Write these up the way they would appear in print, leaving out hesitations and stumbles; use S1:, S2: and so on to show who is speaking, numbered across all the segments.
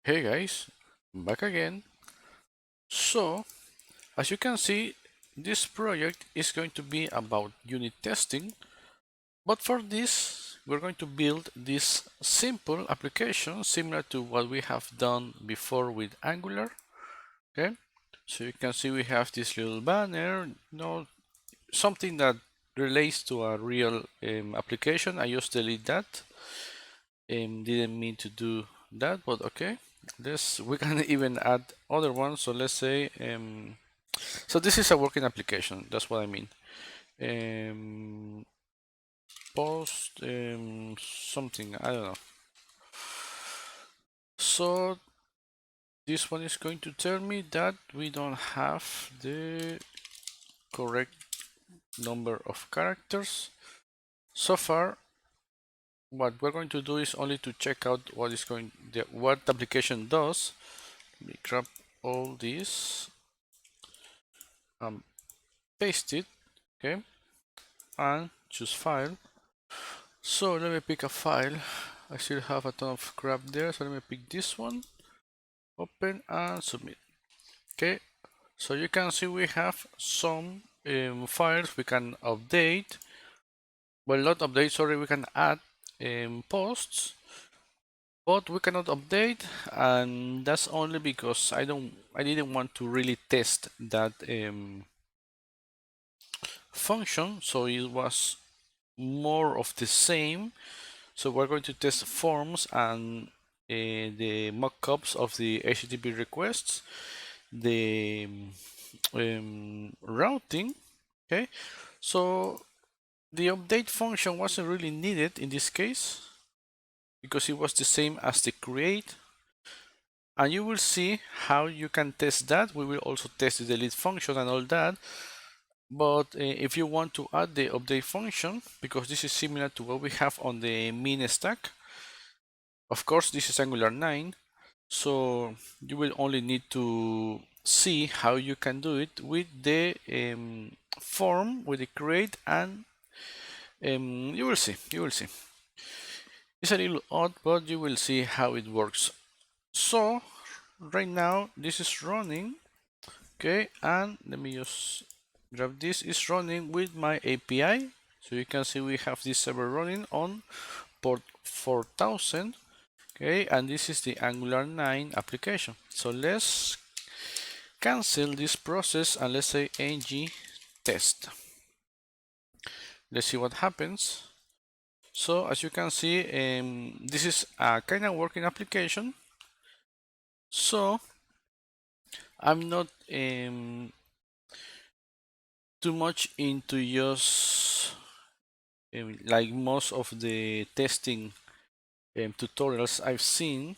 S1: Hey guys, back again. So, as you can see, this project is going to be about unit testing, but for this, we're going to build this simple application similar to what we have done before with Angular. Okay, so you can see we have this little banner, something that relates to a real application. I just delete that. Didn't mean to do that, but okay. We can even add other ones. So let's say so this is a working application. That's what I mean. Um, Post something, I don't know. So this one is going to tell me that we don't have the correct number of characters. So far, what we're going to do is only to check out what the application does. Let me grab all this, paste it, okay, and choose file. So let me pick a file. I still have a ton of crap there, so let me pick this one, open and submit. Okay, so you can see we have some files we can update. Well, not update, sorry, we can add posts, but we cannot update, and that's only because I didn't want to really test that function, so it was more of the same. So we're going to test forms and the mockups of the HTTP requests, the routing. Okay, so the update function wasn't really needed in this case because it was the same as the create, and you will see how you can test that. We will also test the delete function and all that. But if you want to add the update function, because this is similar to what we have on the min stack, of course this is Angular 9, so you will only need to see how you can do it with the form, with the create, and you will see. It's a little odd, but you will see how it works. So right now this is running, okay, and let me just grab this. Is running with my API, so you can see we have this server running on port 4000. Okay, and this is the Angular 9 application. So let's cancel this process and let's say ng test. Let's see what happens. So as you can see, this is a kind of working application. So I'm not too much into just like most of the testing tutorials I've seen,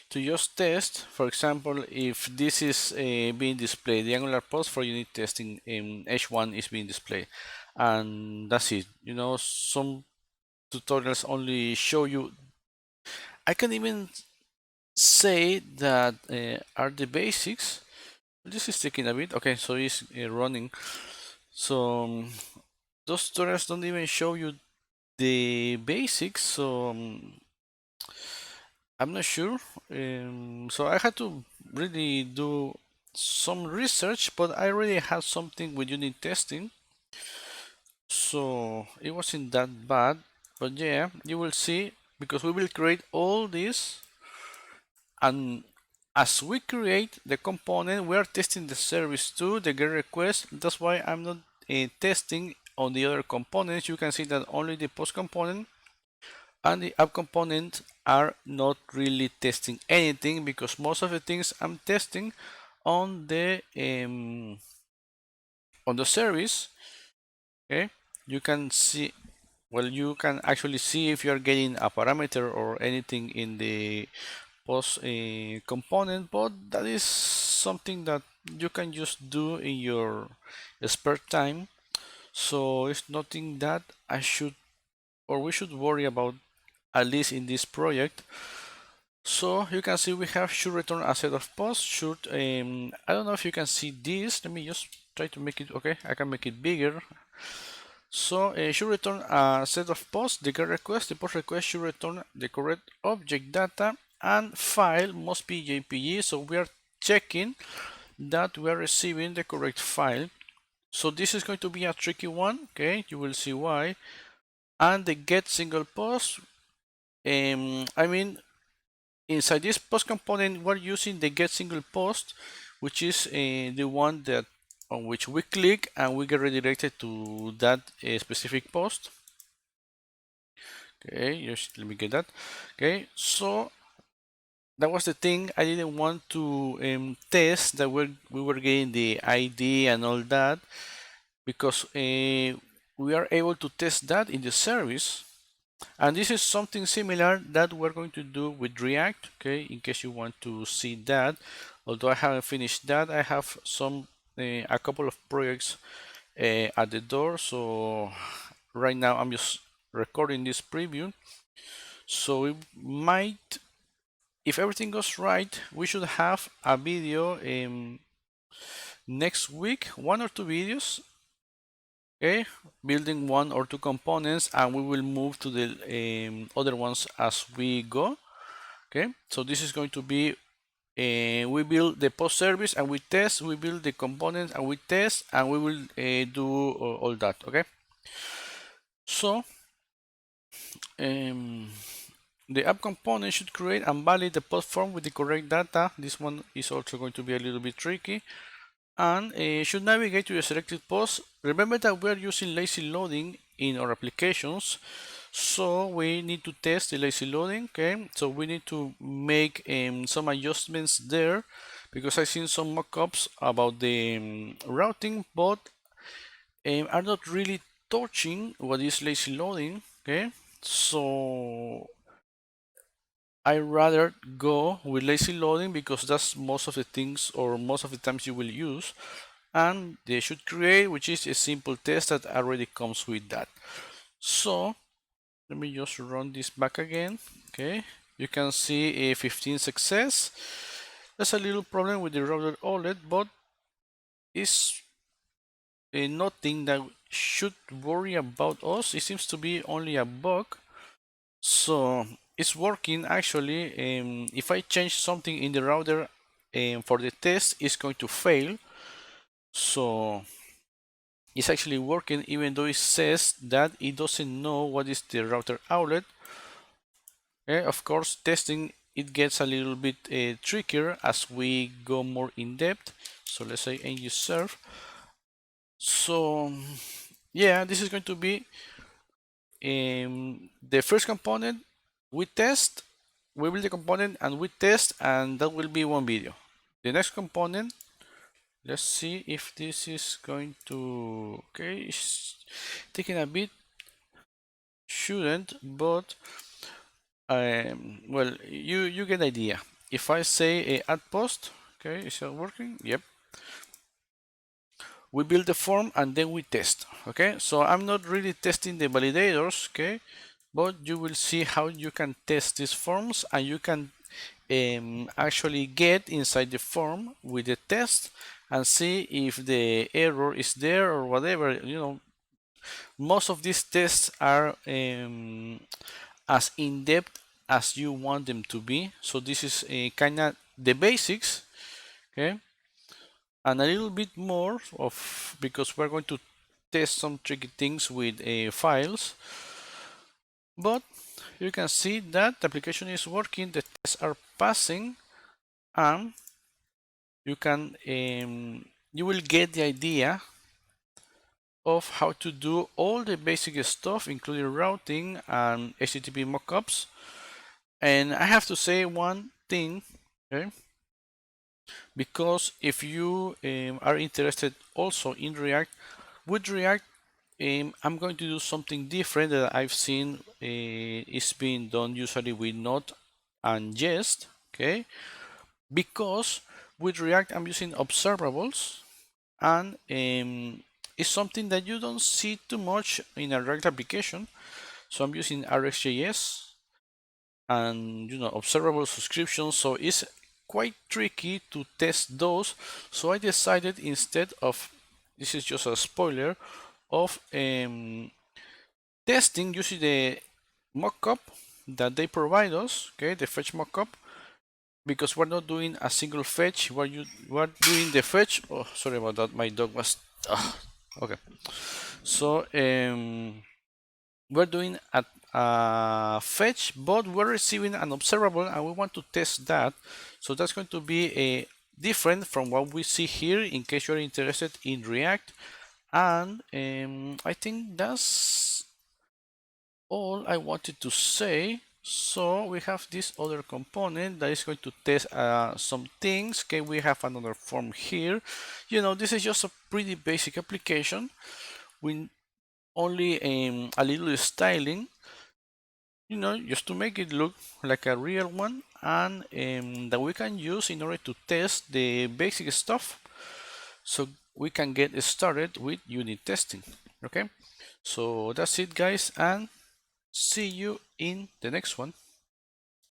S1: to just test. For example, if this is being displayed, the Angular post for unit testing in H1 is being displayed, and that's it. Some tutorials only show you. I can even say that are the basics. This is taking a bit. Okay, so it's running. So those tutorials don't even show you the basics. So I'm not sure. So I had to really do some research, but I already had something with unit testing, so it wasn't that bad. But yeah, you will see, because we will create all this, and as we create the component, we are testing the service too, the GET request. That's why I'm not testing on the other components. You can see that only the post component and the app component are not really testing anything, because most of the things I'm testing on the service. Okay, you can see, well, you can actually see if you are getting a parameter or anything in the post component, but that is something that you can just do in your spare time. So it's nothing that I should, or we should worry about, at least in this project. So you can see we have should return a set of posts. I don't know if you can see this. Let me just try to make it. Okay, I can make it bigger. So should return a set of posts. The get request, the post request should return the correct object data, and file must be JPG, so we are checking that we are receiving the correct file. So this is going to be a tricky one, okay, you will see why. And the get single post, I mean, inside this post component we're using the get single post, which is the one that on which we click and we get redirected to that specific post. Okay, just let me get that. Okay, so that was the thing. I didn't want to test that we were getting the ID and all that, because we are able to test that in the service. And this is something similar that we're going to do with React, okay, in case you want to see that. Although I haven't finished that, I have a couple of projects at the door, so right now I'm just recording this preview. So we might, if everything goes right, we should have a video next week, 1 or 2 videos, okay, building 1 or 2 components, and we will move to the other ones as we go. Okay, so this is going to be we build the post service and we test, we build the components and we test, and we will do all that. Okay, so the app component should create and validate the post form with the correct data. This one is also going to be a little bit tricky, and should navigate to the selected post. Remember that we are using lazy loading in our applications, so we need to test the lazy loading. Okay, so we need to make some adjustments there, because I've seen some mockups about the routing, but are not really touching what is lazy loading. Okay, so I rather go with lazy loading, because that's most of the things, or most of the times you will use. And they should create, which is a simple test that already comes with that. So let me just run this back again. Okay, you can see a 15 success. There's a little problem with the router OLED, but it's nothing that should worry about us. It seems to be only a bug. So it's working actually. If I change something in the router for the test, it's going to fail. So it's actually working, even though it says that it doesn't know what is the router outlet. Okay, of course, testing it gets a little bit trickier as we go more in depth. So let's say ng-serve. So yeah, this is going to be the first component. We test, we build the component and we test, and that will be one video. The next component, let's see if this is going to, okay, it's taking a bit, shouldn't, but well, you get the idea. If I say add post, okay, is that working? Yep. We build the form and then we test. Okay, so I'm not really testing the validators, okay, but you will see how you can test these forms, and you can actually get inside the form with the test and see if the error is there or whatever. You know, most of these tests are as in-depth as you want them to be. So this is a kind of the basics, okay, and a little bit more of, because we're going to test some tricky things with files. But you can see that the application is working, the tests are passing, and you can you will get the idea of how to do all the basic stuff, including routing and HTTP mockups. And I have to say one thing, okay, because if you are interested also in React, with React, I'm going to do something different that I've seen is being done usually with Node and Jest, okay? Because with React I'm using observables, and it's something that you don't see too much in a React application. So I'm using RxJS and, you know, observable subscriptions, so it's quite tricky to test those. So I decided, instead of, this is just a spoiler, of testing using the mockup that they provide us, okay, the fetch mockup, because we're not doing a single fetch. We're doing the fetch. Oh, sorry about that. My dog was. Okay. So we're doing a fetch, but we're receiving an observable, and we want to test that. So that's going to be a different from what we see here. In case you're interested in React, and I think that's all I wanted to say. So we have this other component that is going to test some things. Okay, we have another form here. You know, this is just a pretty basic application with only a little styling, you know, just to make it look like a real one, and that we can use in order to test the basic stuff, so we can get started with unit testing. Okay, so that's it, guys, and see you in the next one.